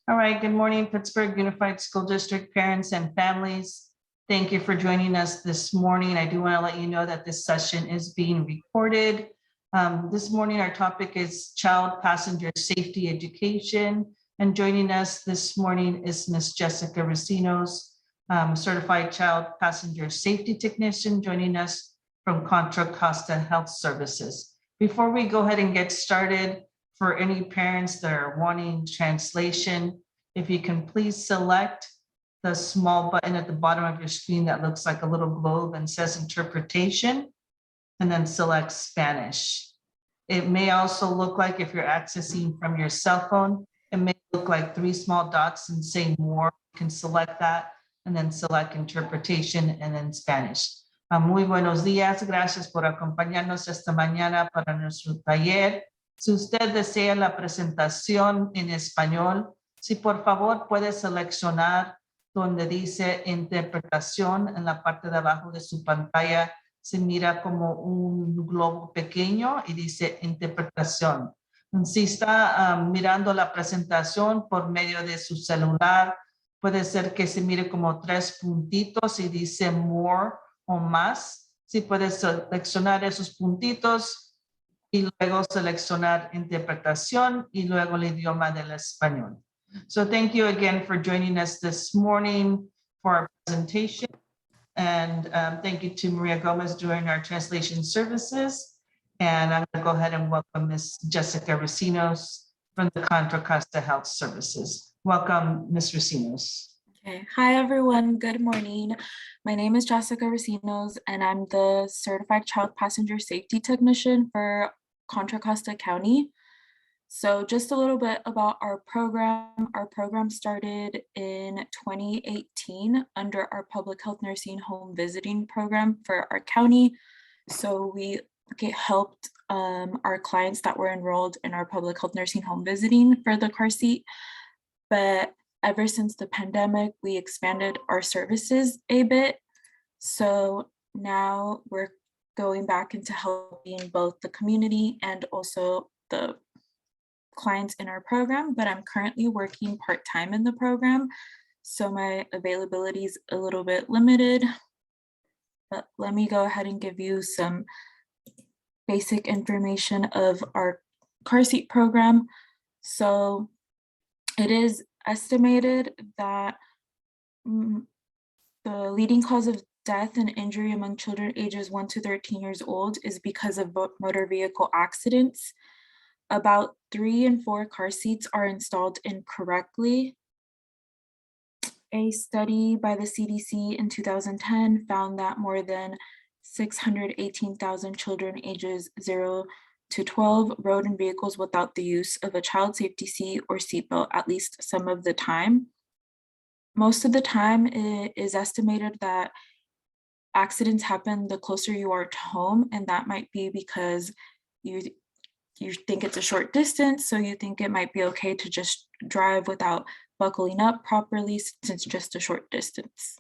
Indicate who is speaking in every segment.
Speaker 1: All right, good morning, Pittsburgh Unified School District parents and families. Thank you for joining us this morning. I do want to let you know that this session is being recorded. This morning, our topic is child passenger safety education. And joining us this morning is Ms. Jessica Racinos, certified child passenger safety technician, joining us from Contra Costa Health Services. Before we go ahead and get started, for any parents that are wanting translation, if you can please select the small button at the bottom of your screen that looks like a little globe and says interpretation, and then select Spanish. It may also look like, if you're accessing from your cell phone, it may look like 3 small dots and say more. You can select that and then select interpretation and then Spanish. Muy buenos días, gracias por acompañarnos esta mañana para nuestro taller. Si usted desea la presentación en español, si por favor puede seleccionar donde dice interpretación en la parte de abajo de su pantalla, se mira como un globo pequeño y dice interpretación. Si está mirando la presentación por medio de su celular, puede ser que se mire como 3 puntitos y dice more o más. Si puede seleccionar esos puntitos y luego seleccionar interpretación y luego el idioma del español. So thank you again for joining us this morning for our presentation. And thank you to Maria Gomez doing our translation services. And I'm going to go ahead and welcome Ms. Jessica Racinos from the Contra Costa Health Services. Welcome, Ms. Racinos.
Speaker 2: Okay. Hi, everyone. Good morning. My name is Jessica Racinos, and I'm the Certified Child Passenger Safety Technician for Contra Costa County. So just a little bit about our program. Our program started in 2018 under our public health nursing home visiting program for our county. So we helped our clients that were enrolled in our public health nursing home visiting for the car seat. But ever since the pandemic, we expanded our services a bit. So now we're going back into helping both the community and also the clients in our program, but I'm currently working part-time in the program, so my availability is a little bit limited. But let me go ahead and give you some basic information of our car seat program. So it is estimated that the leading cause of death and injury among children ages 1 to 13 years old is because of motor vehicle accidents. About 3 in 4 car seats are installed incorrectly. A study by the CDC in 2010 found that more than 618,000 children ages 0 to 12 rode in vehicles without the use of a child safety seat or seatbelt at least some of the time. Most of the time, it is estimated that accidents happen the closer you are to home, and that might be because you think it's a short distance, so you think it might be okay to just drive without buckling up properly since it's just a short distance.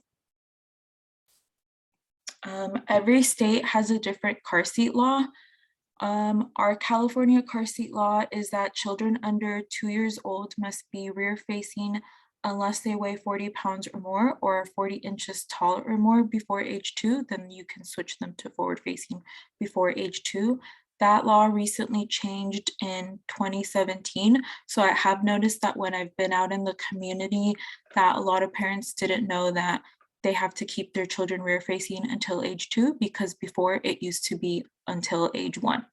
Speaker 2: Every state has a different car seat law. Our California car seat law is that children under 2 years old must be rear facing unless they weigh 40 pounds or more or are 40 inches tall or more before age 2, then you can switch them to forward facing before age 2. That law recently changed in 2017. So I have noticed that when I've been out in the community that a lot of parents didn't know that they have to keep their children rear facing until age 2 because before it used to be until age 1.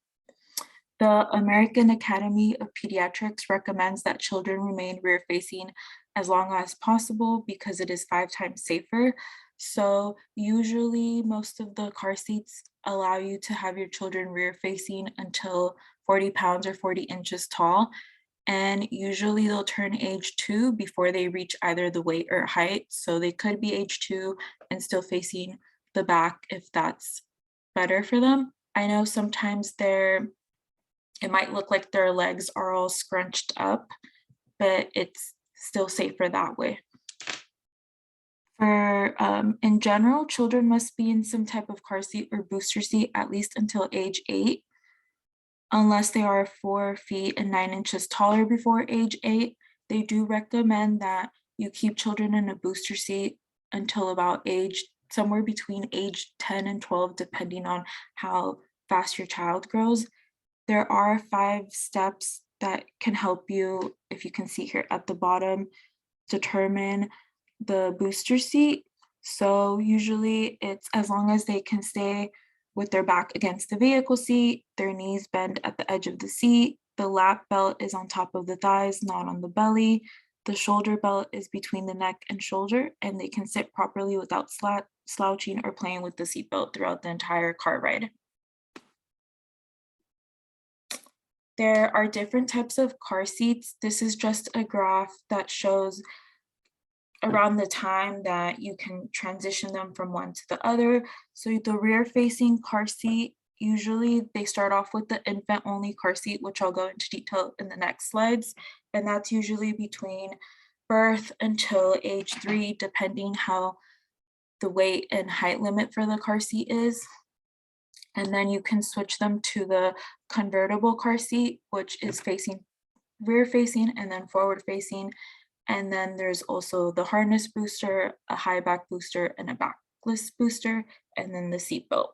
Speaker 2: The American Academy of Pediatrics recommends that children remain rear facing as long as possible because it is 5 times safer. So usually most of the car seats allow you to have your children rear facing until 40 pounds or 40 inches tall. And usually they'll turn age 2 before they reach either the weight or height. So they could be age 2 and still facing the back if that's better for them. I know sometimes it might look like their legs are all scrunched up, but it's still safer that way. In general, children must be in some type of car seat or booster seat at least until age 8, unless they are 4 feet and 9 inches taller before age 8. they do recommend that you keep children in a booster seat until about somewhere between age 10 and 12, depending on how fast your child grows. There are 5 steps that can help you, if you can see here at the bottom, determine the booster seat. So usually it's as long as they can stay with their back against the vehicle seat, their knees bend at the edge of the seat, the lap belt is on top of the thighs, not on the belly, the shoulder belt is between the neck and shoulder, and they can sit properly without slouching or playing with the seatbelt throughout the entire car ride. There are different types of car seats. This is just a graph that shows around the time that you can transition them from one to the other. So the rear facing car seat, usually they start off with the infant only car seat, which I'll go into detail in the next slides. And that's usually between birth until age 3, depending how the weight and height limit for the car seat is. And then you can switch them to the convertible car seat, which is rear facing and then forward facing. And then there's also the harness booster, a high back booster, and a backless booster, and then the seat belt.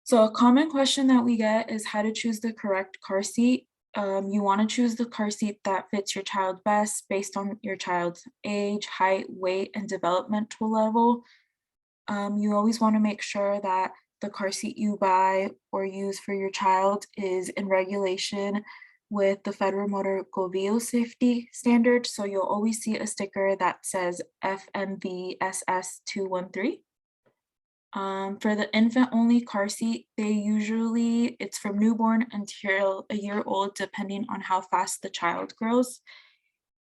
Speaker 2: So a common question that we get is how to choose the correct car seat. You want to choose the car seat that fits your child best based on your child's age, height, weight, and developmental level. You always want to make sure that the car seat you buy or use for your child is in regulation with the Federal Motor Vehicle Safety Standard. So you'll always see a sticker that says FMVSS 213. For the infant only car seat, it's from newborn until a year old, depending on how fast the child grows.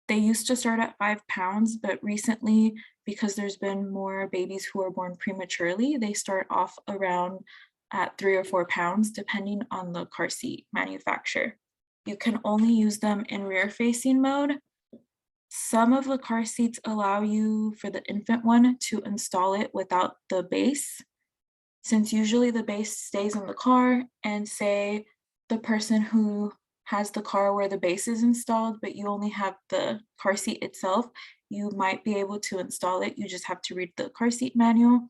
Speaker 2: They used to start at 5 pounds, but recently, because there's been more babies who are born prematurely, they start off around at 3 or 4 pounds, depending on the car seat manufacturer. You can only use them in rear facing mode. Some of the car seats allow you, for the infant one, to install it without the base, since usually the base stays in the car, and say the person who has the car where the base is installed, but you only have the car seat itself, you might be able to install it. You just have to read the car seat manual.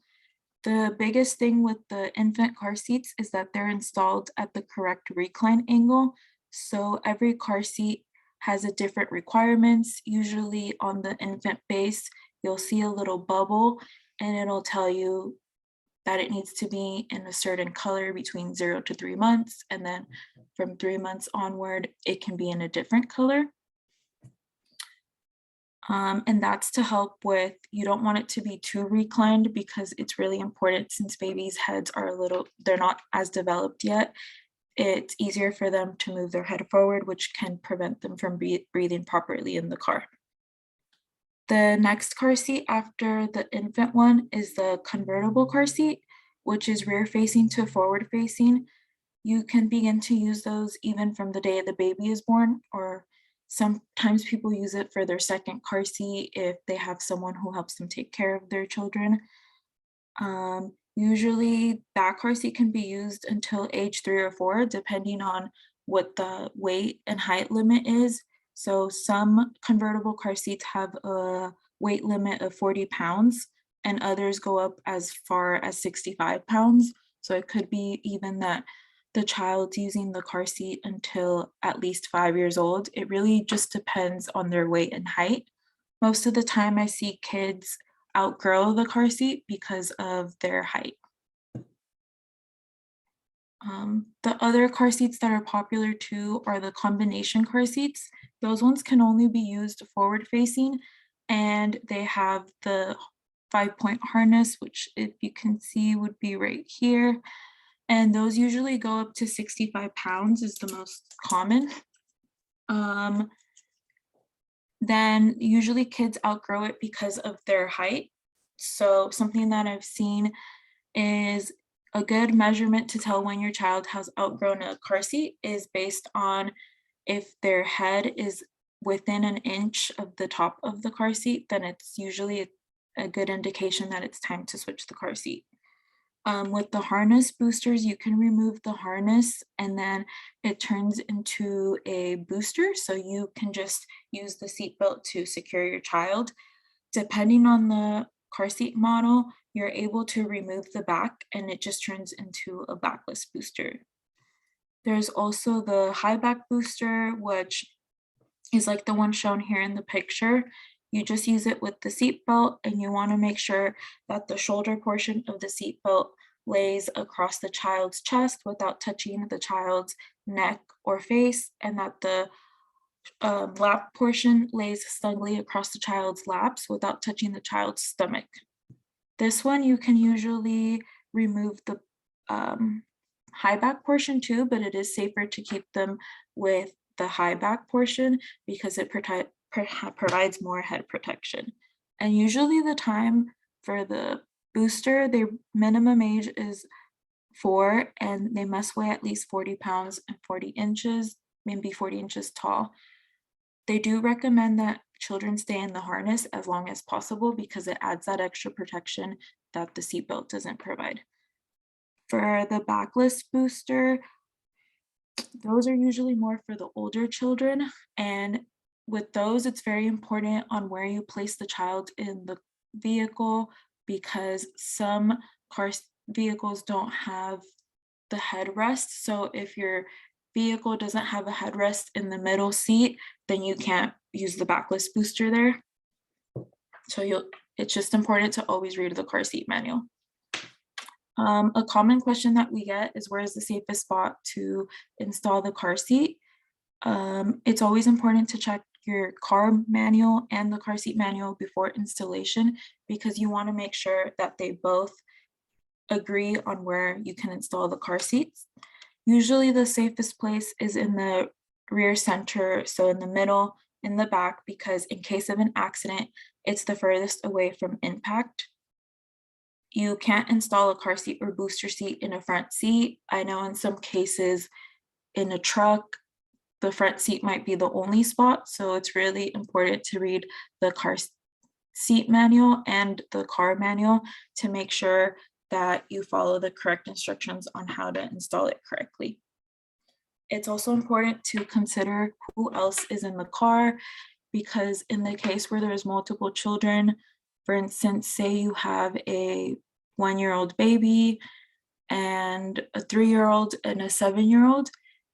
Speaker 2: The biggest thing with the infant car seats is that they're installed at the correct recline angle. So every car seat has a different requirements. Usually on the infant base, you'll see a little bubble and it'll tell you that it needs to be in a certain color between 0 to 3 months. And then from 3 months onward, it can be in a different color. And that's to help with, you don't want it to be too reclined because it's really important, since babies' heads are they're not as developed yet. It's easier for them to move their head forward, which can prevent them from breathing properly in the car. The next car seat after the infant one is the convertible car seat, which is rear facing to forward facing. You can begin to use those even from the day the baby is born, or sometimes people use it for their second car seat if they have someone who helps them take care of their children. Usually that car seat can be used until age 3 or 4, depending on what the weight and height limit is. So some convertible car seats have a weight limit of 40 pounds and others go up as far as 65 pounds. So it could be even that the child's using the car seat until at least 5 years old. It really just depends on their weight and height. Most of the time I see kids outgrow the car seat because of their height. The other car seats that are popular too are the combination car seats. Those ones can only be used forward facing, and they have the 5-point harness, which if you can see would be right here. And those usually go up to 65 pounds is the most common. Then usually kids outgrow it because of their height. So something that I've seen is a good measurement to tell when your child has outgrown a car seat is based on if their head is within an inch of the top of the car seat, then it's usually a good indication that it's time to switch the car seat. With the harness boosters, you can remove the harness and then it turns into a booster. So you can just use the seatbelt to secure your child. Depending on the car seat model, you're able to remove the back and it just turns into a backless booster. There's also the high back booster, which is like the one shown here in the picture. You just use it with the seatbelt and you want to make sure that the shoulder portion of the seatbelt lays across the child's chest without touching the child's neck or face, and that the lap portion lays snugly across the child's laps without touching the child's stomach. This one you can usually remove the high back portion too, but it is safer to keep them with the high back portion because it provides more head protection. And usually the time for the booster, their minimum age is 4 and they must weigh at least 40 pounds and 40 inches, maybe 40 inches tall. They do recommend that children stay in the harness as long as possible because it adds that extra protection that the seatbelt doesn't provide. For the backless booster, those are usually more for the older children. And with those, it's very important on where you place the child in the vehicle because some vehicles don't have the headrest. So if your vehicle doesn't have a headrest in the middle seat, then you can't use the backless booster there. So it's just important to always read the car seat manual. A common question that we get is where is the safest spot to install the car seat? It's always important to check your car manual and the car seat manual before installation because you want to make sure that they both agree on where you can install the car seats. Usually the safest place is in the rear center, so in the middle, in the back, because in case of an accident, it's the furthest away from impact. You can't install a car seat or booster seat in a front seat. I know in some cases in a truck, the front seat might be the only spot, so it's really important to read the car seat manual and the car manual to make sure that you follow the correct instructions on how to install it correctly. It's also important to consider who else is in the car because in the case where there's multiple children, for instance, say you have a 1-year-old baby and a 3-year-old and a 7-year-old,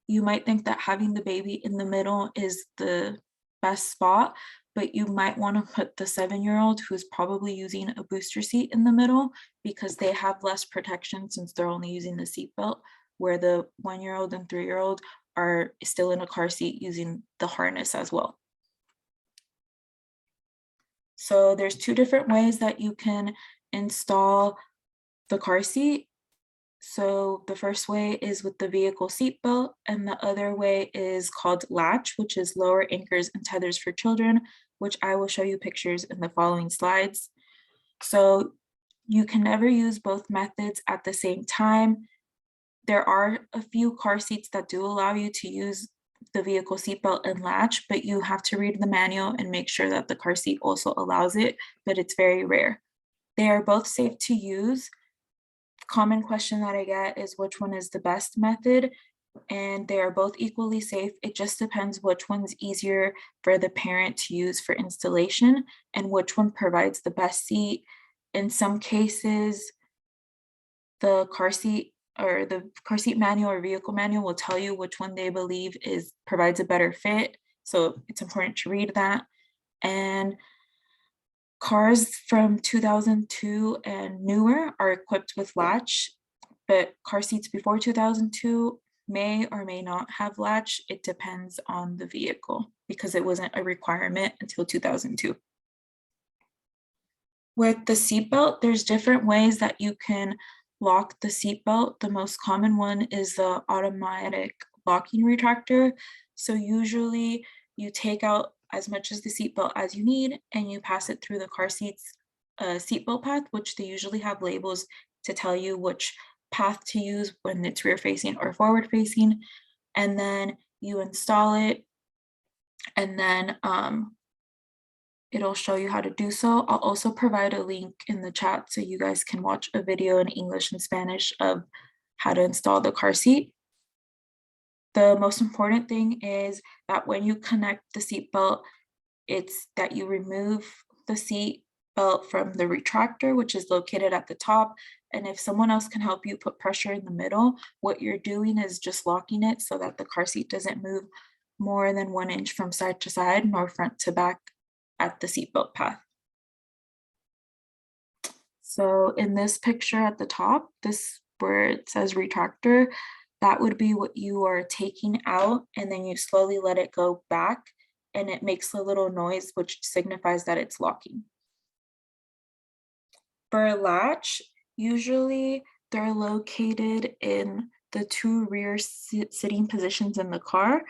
Speaker 2: you might think that having the baby in the middle is the best spot, but you might want to put the 7-year-old who's probably using a booster seat in the middle because they have less protection since they're only using the seatbelt, where the 1-year-old and 3-year-old are still in a car seat using the harness as well. So there's 2 different ways that you can install the car seat. So the first way is with the vehicle seatbelt, and the other way is called latch, which is lower anchors and tethers for children, which I will show you pictures in the following slides. So you can never use both methods at the same time. There are a few car seats that do allow you to use the vehicle seatbelt and latch, but you have to read the manual and make sure that the car seat also allows it, but it's very rare. They are both safe to use. Common question that I get is which one is the best method, and they are both equally safe. It just depends which one's easier for the parent to use for installation and which one provides the best seat. In some cases, the car seat manual or vehicle manual will tell you which one they believe provides a better fit. So it's important to read that. And cars from 2002 and newer are equipped with latch, but car seats before 2002 may or may not have latch. It depends on the vehicle because it wasn't a requirement until 2002. With the seatbelt, there's different ways that you can lock the seatbelt. The most common one is the automatic locking retractor. So usually you take out as much as the seatbelt as you need and you pass it through the car seat's seatbelt path, which they usually have labels to tell you which path to use when it's rear facing or forward facing. And then you install it, and then it'll show you how to do so. I'll also provide a link in the chat so you guys can watch a video in English and Spanish of how to install the car seat. The most important thing is that when you connect the seat belt, it's that you remove the seat belt from the retractor, which is located at the top. And if someone else can help you put pressure in the middle, what you're doing is just locking it so that the car seat doesn't move more than 1 inch from side to side nor front to back at the seatbelt path. So in this picture at the top, this where it says retractor, that would be what you are taking out, and then you slowly let it go back and it makes a little noise which signifies that it's locking. For a latch, usually they're located in the two rear sitting positions in the car.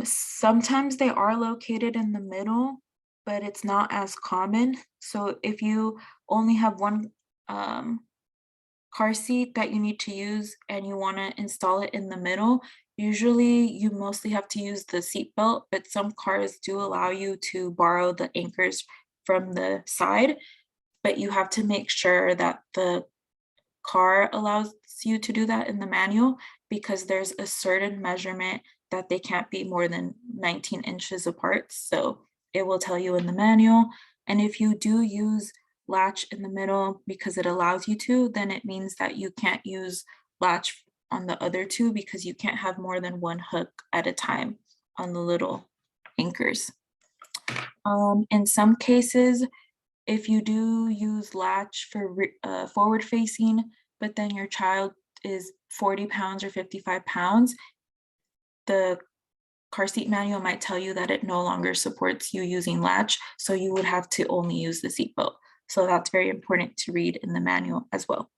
Speaker 2: Sometimes they are located in the middle, but it's not as common. So if you only have one car seat that you need to use and you want to install it in the middle, usually you mostly have to use the seat belt, but some cars do allow you to borrow the anchors from the side, but you have to make sure that the car allows you to do that in the manual, because there's a certain measurement that they can't be more than 19 inches apart. So it will tell you in the manual. And if you do use latch in the middle because it allows you to, then it means that you can't use latch on the other two because you can't have more than one hook at a time on the little anchors. In some cases, if you do use latch for forward facing, but then your child is 40 pounds or 55 pounds, the car seat manual might tell you that it no longer supports you using latch, so you would have to only use the seat belt. So that's very important to read in the manual as well.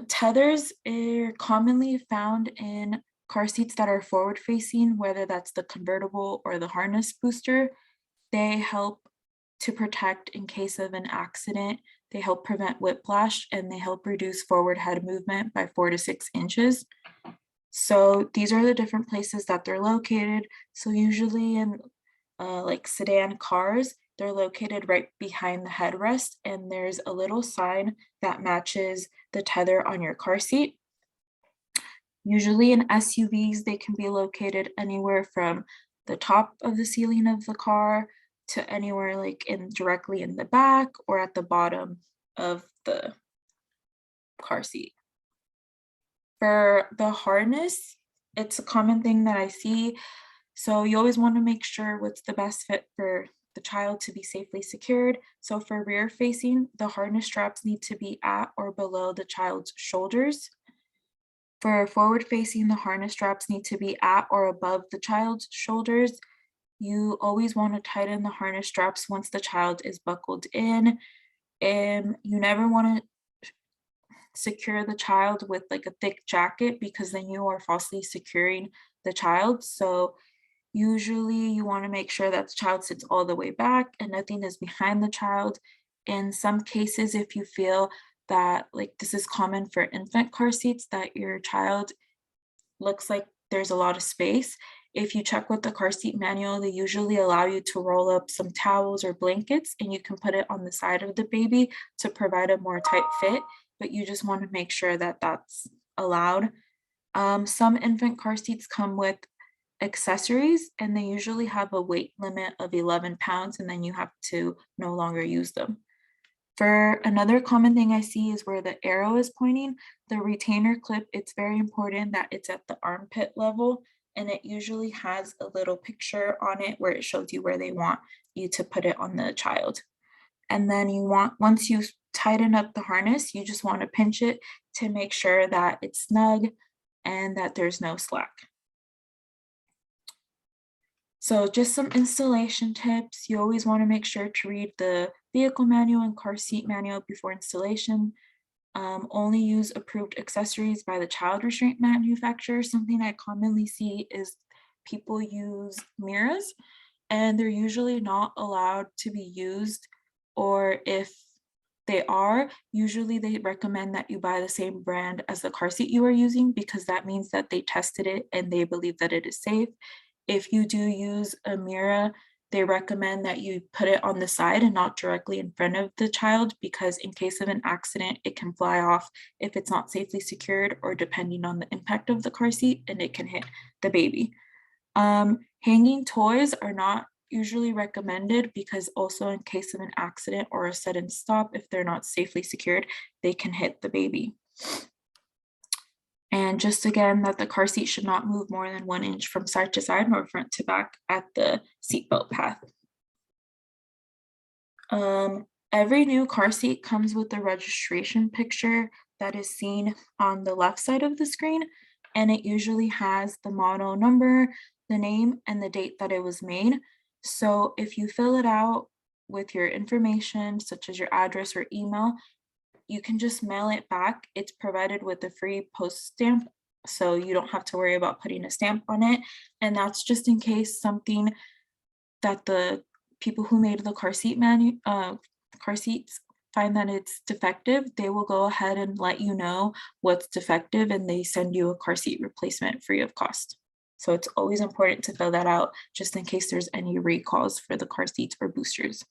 Speaker 2: Tethers are commonly found in car seats that are forward facing, whether that's the convertible or the harness booster. They help to protect in case of an accident. They help prevent whiplash, and they help reduce forward head movement by 4 to 6 inches. So these are the different places that they're located. So usually in like sedan cars, they're located right behind the headrest, and there's a little sign that matches the tether on your car seat. Usually in SUVs, they can be located anywhere from the top of the ceiling of the car to anywhere like directly in the back or at the bottom of the car seat. For the harness, it's a common thing that I see. So you always want to make sure what's the best fit for the child to be safely secured. So for rear facing, the harness straps need to be at or below the child's shoulders. For forward facing, the harness straps need to be at or above the child's shoulders. You always want to tighten the harness straps once the child is buckled in, and you never want to secure the child with like a thick jacket, because then you are falsely securing the child. So usually you want to make sure that the child sits all the way back and nothing is behind the child. In some cases, if you feel that, like this is common for infant car seats, that your child looks like there's a lot of space, if you check with the car seat manual, they usually allow you to roll up some towels or blankets and you can put it on the side of the baby to provide a more tight fit, but you just want to make sure that that's allowed. Some infant car seats come with accessories, and they usually have a weight limit of 11 pounds, and then you have to no longer use them. For another common thing I see is where the arrow is pointing, the retainer clip, it's very important that it's at the armpit level, and it usually has a little picture on it where it shows you where they want you to put it on the child. And then once you tighten up the harness, you just want to pinch it to make sure that it's snug and that there's no slack. So just some installation tips. You always want to make sure to read the vehicle manual and car seat manual before installation. Only use approved accessories by the child restraint manufacturer. Something I commonly see is people use mirrors, and they're usually not allowed to be used, or if they are, usually they recommend that you buy the same brand as the car seat you are using, because that means that they tested it and they believe that it is safe. if you do use a mirror, they recommend that you put it on the side and not directly in front of the child, because in case of an accident, it can fly off if it's not safely secured or depending on the impact of the car seat, and it can hit the baby. Hanging toys are not usually recommended because also in case of an accident or a sudden stop, if they're not safely secured, they can hit the baby. And just again, that the car seat should not move more than 1 inch from side to side nor front to back at the seatbelt path. Every new car seat comes with a registration picture that is seen on the left side of the screen, and it usually has the model number, the name, and the date that it was made. So if you fill it out with your information, such as your address or email, you can just mail it back. It's provided with a free post stamp, so you don't have to worry about putting a stamp on it. And that's just in case something that the people who made the car seats find that it's defective, they will go ahead and let you know what's defective, and they send you a car seat replacement free of cost. So it's always important to fill that out just in case there's any recalls for the car seats or boosters.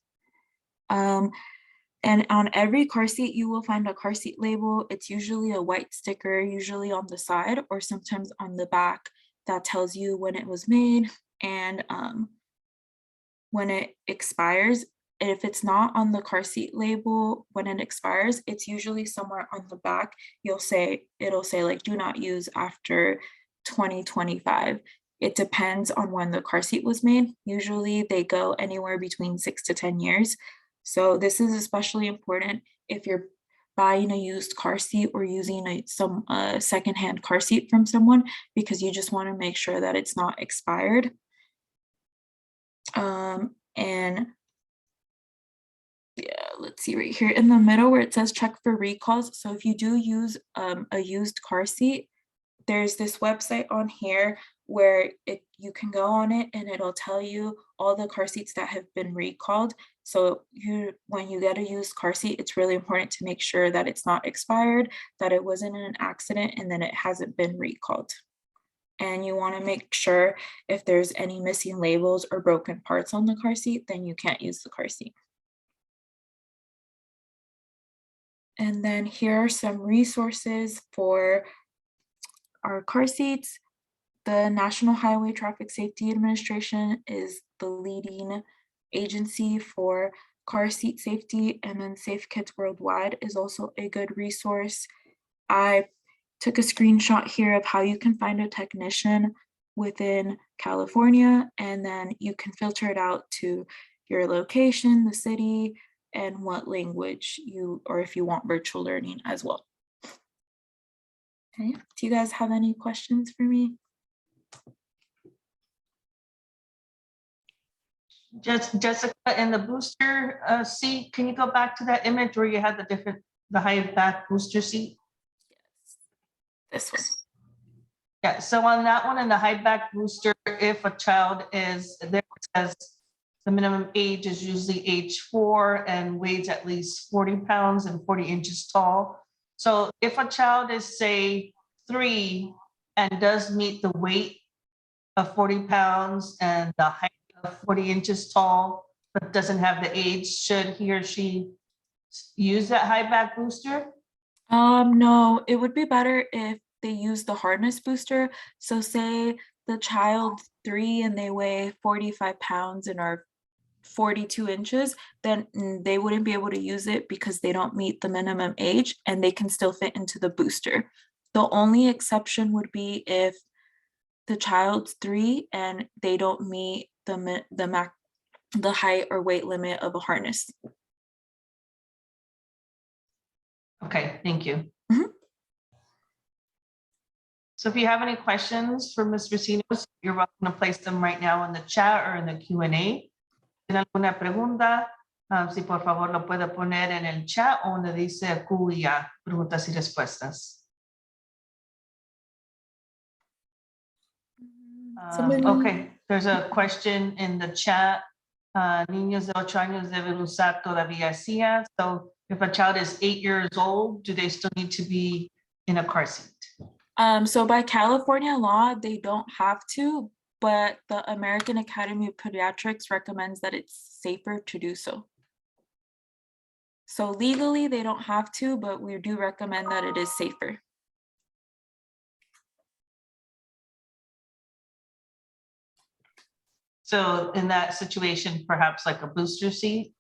Speaker 2: And on every car seat, you will find a car seat label. It's usually a white sticker, usually on the side or sometimes on the back, that tells you when it was made and when it expires. If it's not on the car seat label when it expires, it's usually somewhere on the back. It'll say like, do not use after 2025. It depends on when the car seat was made. Usually they go anywhere between 6 to 10 years. So this is especially important if you're buying a used car seat or using some secondhand car seat from someone, because you just want to make sure that it's not expired. And yeah, let's see right here in the middle where it says check for recalls. So if you do use a used car seat, there's this website on here where you can go on it and it'll tell you all the car seats that have been recalled. So when you get a used car seat, it's really important to make sure that it's not expired, that it wasn't in an accident, and then it hasn't been recalled. And you want to make sure if there's any missing labels or broken parts on the car seat, then you can't use the car seat. And then here are some resources for our car seats. The National Highway Traffic Safety Administration is the leading agency for car seat safety, and then Safe Kids Worldwide is also a good resource. I took a screenshot here of how you can find a technician within California, and then you can filter it out to your location, the city, and what language or if you want virtual learning as well. Okay, do you guys have any questions for me?
Speaker 1: Jessica, in the booster seat, can you go back to that image where you had the high back booster seat?
Speaker 2: This one.
Speaker 1: Yeah, so on that one, in the high back booster, if a child is, there it says the minimum age is usually age 4 and weighs at least 40 pounds and 40 inches tall. So if a child is, say, 3 and does meet the weight of 40 pounds and the height of 40 inches tall, but doesn't have the age, should he or she use that high back booster?
Speaker 2: No, it would be better if they use the hardness booster. So say the child's 3 and they weigh 45 pounds and are 42 inches, then they wouldn't be able to use it because they don't meet the minimum age and they can still fit into the booster. The only exception would be if the child's 3 and they don't meet the height or weight limit of a harness.
Speaker 1: Okay, thank you.
Speaker 2: Mhm.
Speaker 1: So if you have any questions for Ms. Recinos, you're welcome to place them right now in the chat or in the Q&A. ¿Tiene alguna pregunta? Si por favor lo puede poner en el chat o donde dice QIA, preguntas y respuestas. Okay, there's a question in the chat. Niños de 8 años deben usar todavía silla. So if a child is 8 years old, do they still need to be in a car seat?
Speaker 2: So by California law, they don't have to, but the American Academy of Pediatrics recommends that it's safer to do so. So legally, they don't have to, but we do recommend that it is safer.
Speaker 1: So in that situation, perhaps like a booster seat?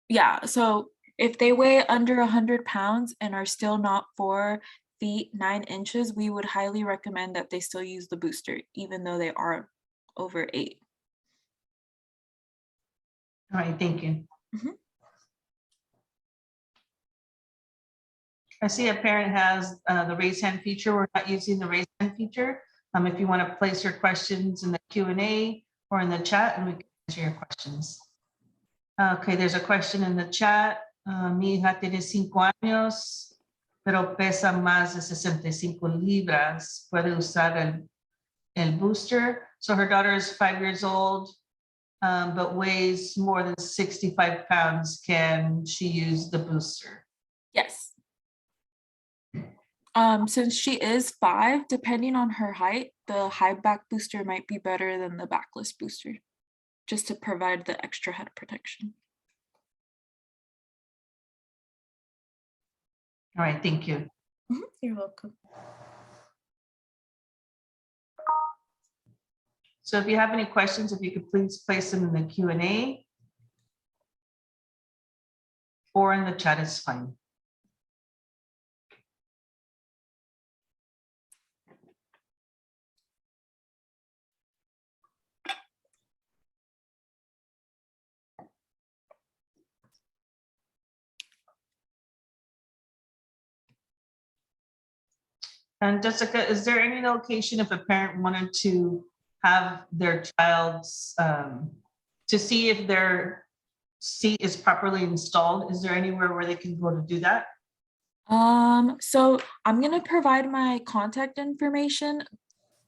Speaker 2: Yeah, so if they weigh under 100 pounds and are still not 4 feet 9 inches, we would highly recommend that they still use the booster, even though they are over 8.
Speaker 1: All right, thank you.
Speaker 2: Mhm.
Speaker 1: I see a parent has the raise hand feature. We're not using the raise hand feature. If you want to place your questions in the Q&A or in the chat, and we can answer your questions. Okay, there's a question in the chat. Mi hija tiene 5 años, pero pesa más de 65 libras. ¿Puede usar el booster? So her daughter is 5 years old, but weighs more than 65 pounds. Can she use the booster?
Speaker 2: Yes. Since she is 5, depending on her height, the high back booster might be better than the backless booster, just to provide the extra head protection.
Speaker 1: All right, thank you.
Speaker 2: You're welcome.
Speaker 1: So if you have any questions, if you could please place them in the Q&A or in the chat is fine. And Jessica, is there any location if a parent wanted to have their child's, to see if their seat is properly installed? Is there anywhere where they can go to do that?
Speaker 2: So I'm gonna provide my contact information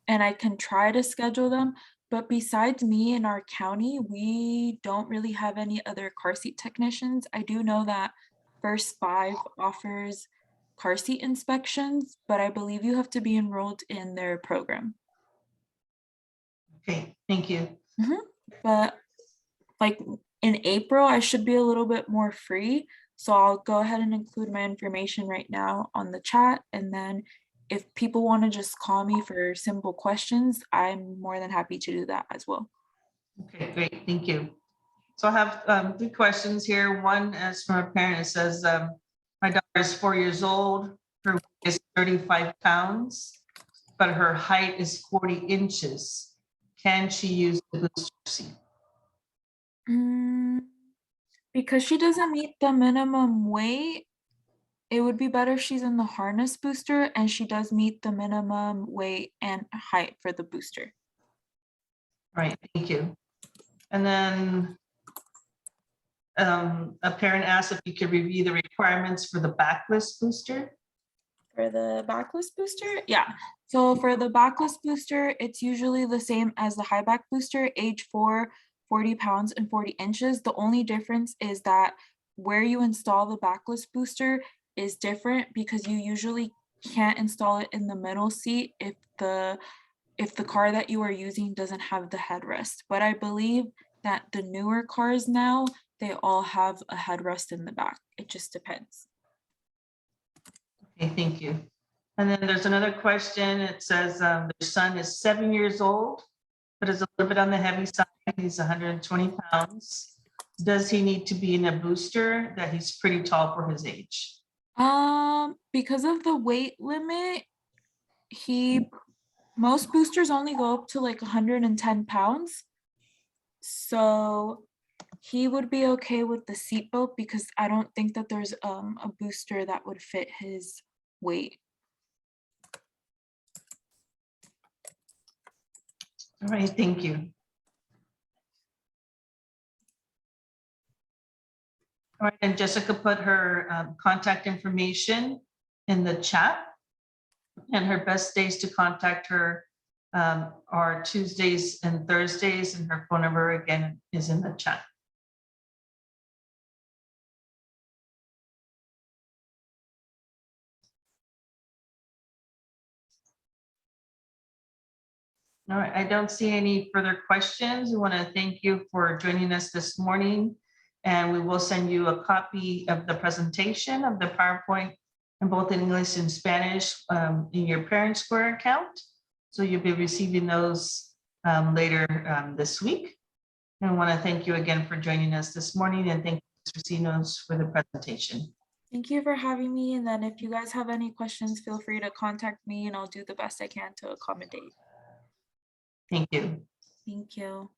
Speaker 2: and I can try to schedule them. But besides me in our county, we don't really have any other car seat technicians. I do know that First 5 offers car seat inspections, but I believe you have to be enrolled in their program.
Speaker 1: Okay, thank you.
Speaker 2: But like in April, I should be a little bit more free. So I'll go ahead and include my information right now on the chat. And then if people want to just call me for simple questions, I'm more than happy to do that as well.
Speaker 1: Okay, great, thank you. So I have 3 questions here. One is from a parent. It says, my daughter is 4 years old. Her weight is 35 pounds, but her height is 40 inches. Can she use the booster seat?
Speaker 2: Because she doesn't meet the minimum weight, it would be better if she's in the harness booster and she does meet the minimum weight and height for the booster.
Speaker 1: All right, thank you. And then a parent asked if you could review the requirements for the backless booster.
Speaker 2: For the backless booster? Yeah. So for the backless booster, it's usually the same as the high back booster, age 4, 40 pounds and 40 inches. The only difference is that where you install the backless booster is different because you usually can't install it in the middle seat if the car that you are using doesn't have the headrest. But I believe that the newer cars now, they all have a headrest in the back. It just depends.
Speaker 1: Okay, thank you. And then there's another question. It says their son is 7 years old, but is a little bit on the heavy side. He's 120 pounds. Does he need to be in a booster? That he's pretty tall for his age.
Speaker 2: Because of the weight limit, most boosters only go up to like 110 pounds. So he would be okay with the seatbelt because I don't think that there's a booster that would fit his weight.
Speaker 1: All right, thank you. All right, and Jessica put her contact information in the chat, and her best days to contact her are Tuesdays and Thursdays, and her phone number again is in the chat. All right, I don't see any further questions. We want to thank you for joining us this morning. And we will send you a copy of the presentation of the PowerPoint in both English and Spanish in your Parent Square account. So you'll be receiving those later this week. And I want to thank you again for joining us this morning, and thank you, Mr. Cinos, for the presentation.
Speaker 2: Thank you for having me. And then if you guys have any questions, feel free to contact me and I'll do the best I can to accommodate.
Speaker 1: Thank you.
Speaker 2: Thank you.